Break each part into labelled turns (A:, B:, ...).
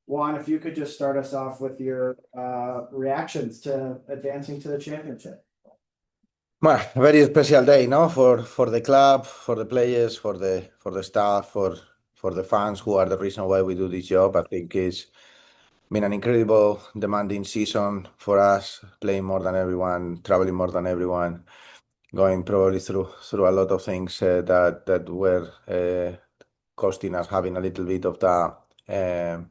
A: Juan, if you could just start us off with your reactions to advancing to the championship.
B: Well, very special day, no, for the club, for the players, for the staff, for the fans who are the reason why we do this job. I think it's been an incredible, demanding season for us, playing more than everyone, traveling more than everyone, going probably through a lot of things that were costing us having a little bit of that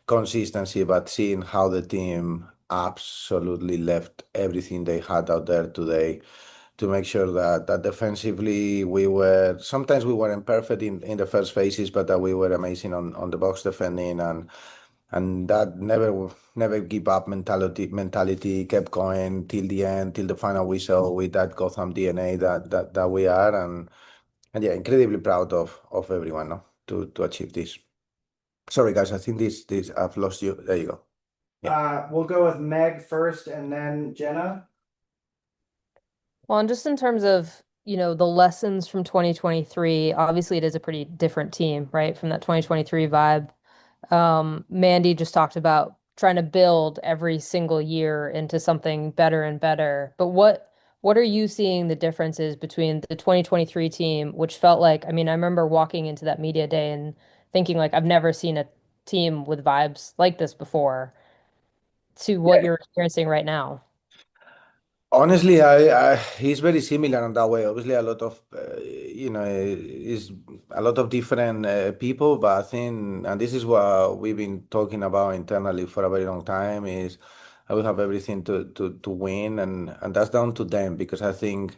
B: consistency, but seeing how the team absolutely left everything they had out there today to make sure that defensively sometimes we weren't perfect in the first phases, but that we were amazing on the box defending, and that never give up mentality kept going till the end, till the final whistle, with that Gotham DNA that we are, and yeah, incredibly proud of everyone, no, to achieve this. Sorry guys, I think this I've lost you. There you go.
A: We'll go with Meg first and then Jenna.
C: Well, and just in terms of, the lessons from 2023, obviously it is a pretty different team, right? From that 2023 vibe. Mandy just talked about trying to build every single year into something better and better. But what are you seeing the differences between the 2023 team, which felt like, I remember walking into that media day and thinking like I've never seen a team with vibes like this before, to what you're experiencing right now?
B: Honestly, he's very similar in that way. Obviously, a lot of is a lot of different people, but I think, and this is what we've been talking about internally for a very long time, is I will have everything to win, and that's down to them, because I think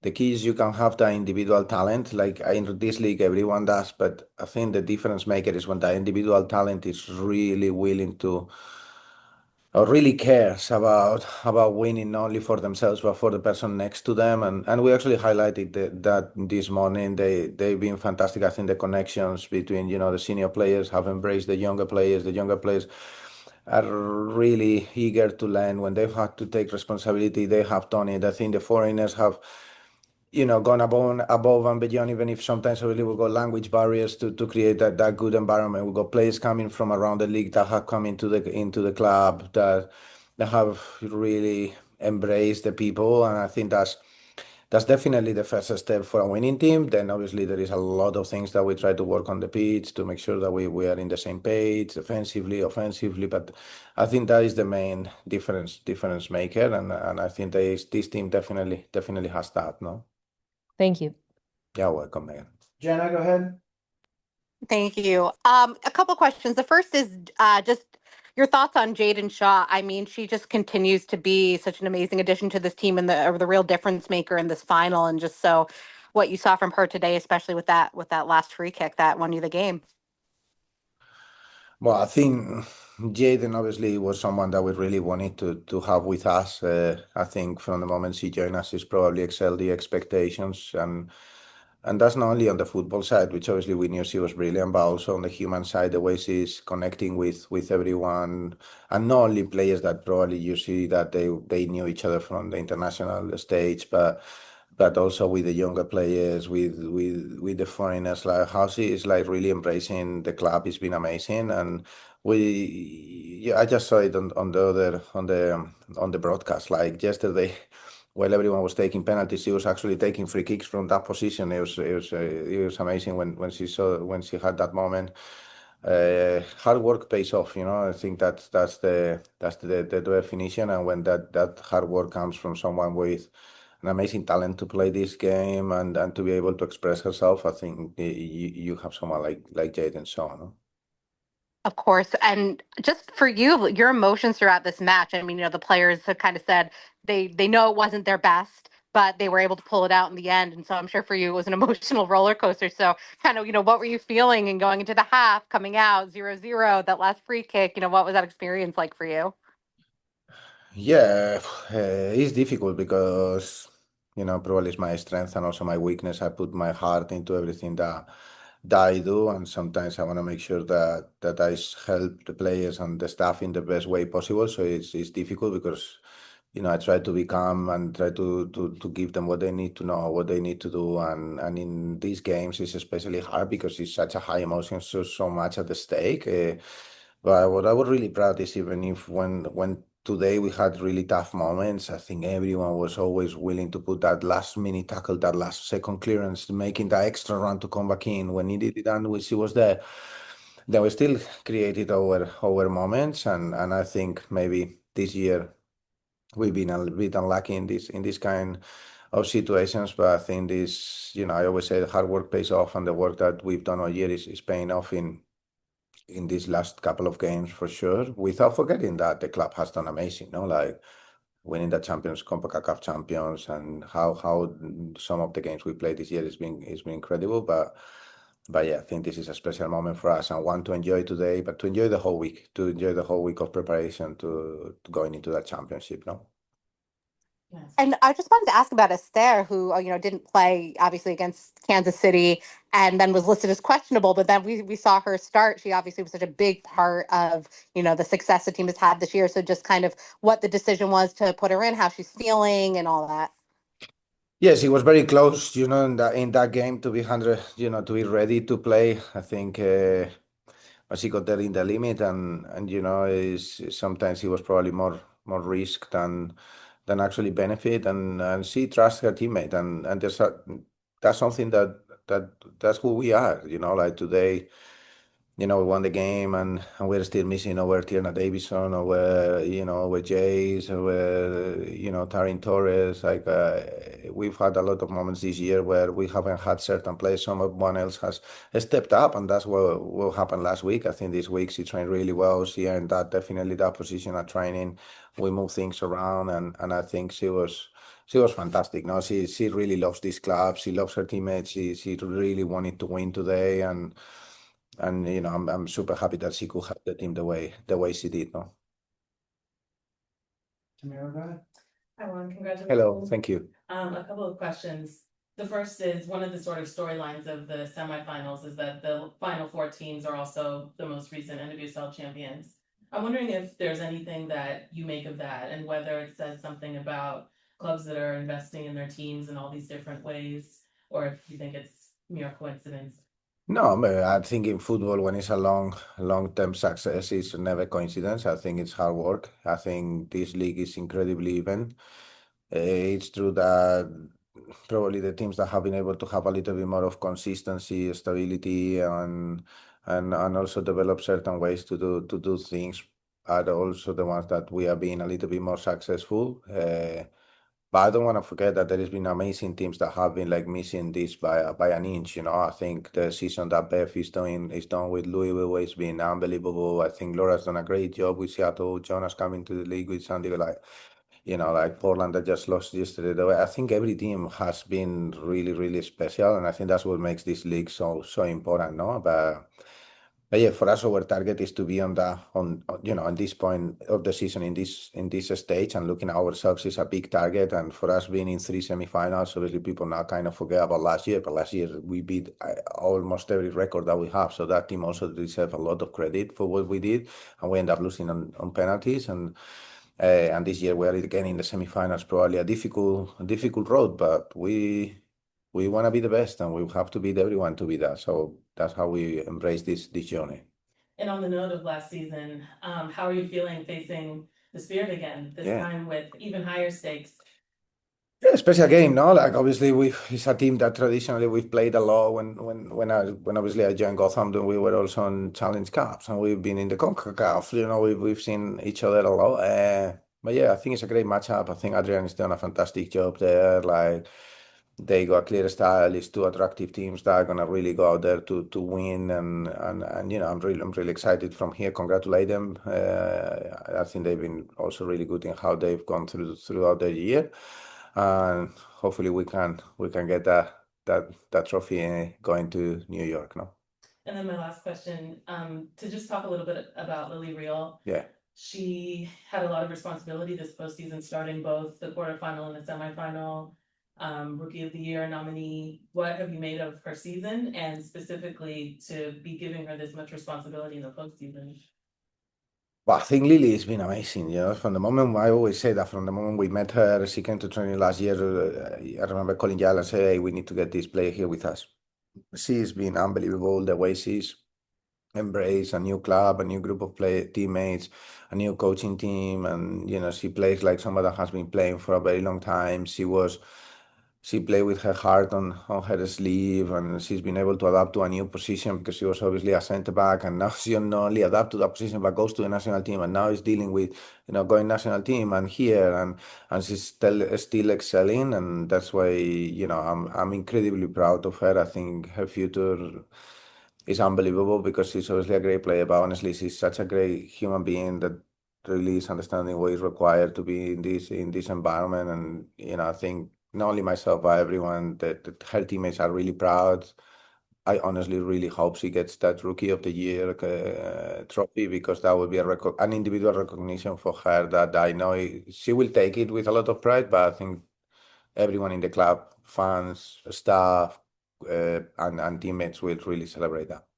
B: the key is you can have the individual talent, like in this league everyone does, but I think the difference maker is when the individual talent is really willing to, or really cares about winning, not only for themselves but for the person next to them, and we actually highlighted that this morning. They've been fantastic. I think the connections between the senior players have embraced the younger players. The younger players are really eager to learn. When they've had to take responsibility, they have done it. I think the foreigners have gone above and beyond, even if sometimes really we've got language barriers to create that good environment. We've got players coming from around the league that have come into the club, that have really embraced the people, and I think that's definitely the first step for a winning team. Then obviously there is a lot of things that we try to work on the pitch to make sure that we are in the same page, defensively, offensively. But I think that is the main difference maker, and I think this team definitely has that. No.
C: Thank you.
B: Yeah, welcome, Megan.
A: Jenna, go ahead.
D: Thank you. A couple questions. The first is just your thoughts on Jayden Shaw. She just continues to be such an amazing addition to this team, and the real difference maker in this final. And just so what you saw from her today, especially with that last free kick that won you the game.
B: Well, I think Jayden obviously was someone that we really wanted to have with us. I think from the moment she joined us, she's probably excelled the expectations, and that's not only on the football side, which obviously we knew she was brilliant, but also on the human side, the way she's connecting with everyone, and not only players that probably you see that they knew each other from the international stage, but also with the younger players, with the foreigners, like how she is like really embracing the club. It's been amazing, and I just saw it on the broadcast, like yesterday. While everyone was taking penalties, she was actually taking free kicks from that position. It was amazing when she had that moment. Hard work pays off, I think that's the definition. And when that hard work comes from someone with an amazing talent to play this game and to be able to express herself, I think you have someone like Jayden Shaw, no?
D: Of course. And just for you, your emotions throughout this match. The players have kind of said they know it wasn't their best, but they were able to pull it out in the end. And so I'm sure for you it was an emotional roller coaster. So kind of, what were you feeling and going into the half, coming out 0-0, that last free kick, what was that experience like for you?
B: Yeah, it's difficult because, probably it's my strength and also my weakness. I put my heart into everything that I do, and sometimes I want to make sure that I help the players and the staff in the best way possible. So it's difficult because, I try to be calm and try to give them what they need to know, what they need to do. And in these games, it's especially hard because it's such a high emotion, so much at the stake. But what I was really proud is even if when today we had really tough moments, I think everyone was always willing to put that last minute tackle, that last second clearance, making that extra run to come back in when needed it, and we she was there. Then we still created our moments, and I think maybe this year we've been a bit unlucky in this kind of situations. But I think this, I always say the hard work pays off, and the work that we've done all year is paying off in these last couple of games for sure, without forgetting that the club has done amazing, like winning the champions, CONCACAF champions, and how some of the games we played this year has been incredible. But yeah, I think this is a special moment for us and one to enjoy today, but to enjoy the whole week, of preparation to going into that championship, no?
E: Yes.
D: And I just wanted to ask about Esther, who didn't play obviously against Kansas City, and then was listed as questionable. But then we saw her start. She obviously was such a big part of the success the team has had this year. So just kind of what the decision was to put her in, how she's feeling, and all that.
B: Yes, it was very close, in that game to be 100, to be ready to play. I think but she got there in the limit, and is sometimes it was probably more risk than actually benefit, and she trusts her teammate, and that's something that's who we are, like today. We won the game, and we're still missing our Tierna Davison, our Jays, our Tarin Torres. Like we've had a lot of moments this year where we haven't had certain players. Someone else has stepped up, and that's what happened last week. I think this week she trained really well. She earned definitely that position at training. We moved things around, and I think she was fantastic. No, she really loves this club. She loves her teammates. She really wanted to win today, and I'm super happy that she could help the team the way she did. No.
A: Tamara, go ahead.
E: Hi, Juan. Congratulations.
B: Hello, thank you.
E: A couple of questions. The first is one of the sort of storylines of the semifinals is that the final four teams are also the most recent NWSL champions. I'm wondering if there's anything that you make of that and whether it says something about clubs that are investing in their teams in all these different ways, or if you think it's mere coincidence.
B: No, I think in football, when it's a long-term success, it's never coincidence. I think it's hard work. I think this league is incredibly even. It's true that probably the teams that have been able to have a little bit more of consistency, stability, and also develop certain ways to do things are also the ones that we are being a little bit more successful. But I don't want to forget that there has been amazing teams that have been like missing this by an inch. I think the season that Beth is done with Louisville has been unbelievable. I think Laura's done a great job with Seattle. Jonas coming to the league with San Diego, like Portland that just lost yesterday. I think every team has been really, really special, and I think that's what makes this league so important, no? But yeah, for us, our target is to be on this point of the season in this stage, and looking at ourselves is a big target. And for us being in 3 semifinals, obviously people now kind of forget about last year, but last year we beat almost every record that we have. So that team also deserves a lot of credit for what we did, and we end up losing on penalties. And this year we are again in the semifinals, probably a difficult road, but we want to be the best, and we have to beat everyone to be that. So that's how we embrace this journey.
E: And on the note of last season, how are you feeling facing the Spirit again, this time with even higher stakes?
B: Yeah, special game, no? Like obviously it's a team that traditionally we've played a lot. When obviously I joined Gotham, we were also on Challenge Cups, and we've been in the CONCACAF. We've seen each other a lot. But yeah, I think it's a great matchup. I think Adrian has done a fantastic job there. Like they got a clear style. It's two attractive teams that are gonna really go out there to win, and I'm really excited from here. Congratulate them. I think they've been also really good in how they've gone throughout the year, and hopefully we can get that trophy going to New York, no?
E: And then my last question, to just talk a little bit about Lily Real.
B: Yeah.
E: She had a lot of responsibility this postseason, starting both the quarterfinal and the semifinal. Rookie of the Year nominee. What have you made of her season, and specifically to be giving her this much responsibility in the postseason?
B: Well, I think Lily has been amazing. From the moment I always say that from the moment we met her, she came to training last year. I remember calling Yal and say, "Hey, we need to get this player here with us." She's been unbelievable the way she's embrace a new club, a new group of teammates, a new coaching team, and she plays like somebody that has been playing for a very long time. She played with her heart on her sleeve, and she's been able to adapt to a new position because she was obviously a centre back, and now she not only adapt to that position but goes to the national team, and now is dealing with going national team and here, and she's still excelling, and that's why I'm incredibly proud of her. I think her future is unbelievable because she's obviously a great player, but honestly, she's such a great human being that really is understanding what is required to be in this environment. And I think not only myself but everyone that her teammates are really proud. I honestly really hope she gets that Rookie of the Year trophy, because that would be an individual recognition for her that I know she will take it with a lot of pride, but I think everyone in the club, fans, staff, and teammates will really celebrate that.